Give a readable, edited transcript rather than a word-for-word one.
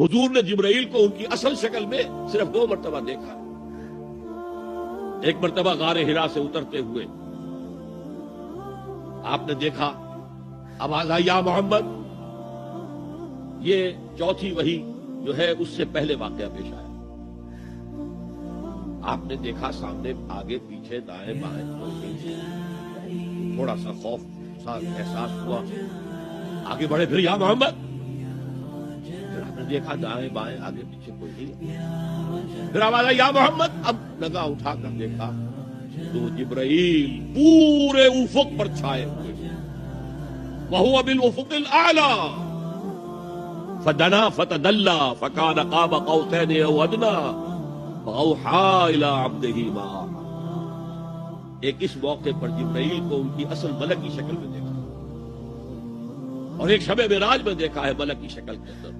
حضور نے جبرائیل کو ان کی اصل شکل میں صرف 2 مرتبہ دیکھا. ایک مرتبہ غار حرا سے اترتے ہوئے آپ نے دیکھا آواز آئی یا محمد. یہ چوتھی وحی جو ہے اس سے پہلے واقعہ پیش آیا. آپ نے دیکھا سامنے آگے پیچھے دائیں بائیں تھوڑا سا خوف سا احساس ہوا. آگے بڑھے پھر یا محمد. پھر آپ نے دیکھا دائیں بائیں آگے پیچھے کوئی نہیں. پھر آواز آئی یا محمد. اب نگاہ اٹھا کر دیکھا تو جبرائیل پورے افق پر چھائے ہوئے وَهُوَ بِالْأُفُقِ الْأَعْلَى فَدَنَا فَتَدَلَّى فَكَانَ قَابَ قَوْسَيْنِ أَوْ أَدْنَىٰ فَأَوْحَىٰ إِلَىٰ عَبْدِهِ مَا أَوْحَىٰ. ایک اس موقع پر جبرائیل کو ان کی اصل ملک کی شکل میں دیکھا اور ایک شب معراج میں دیکھا ہے ملک کی شکل کے اندر.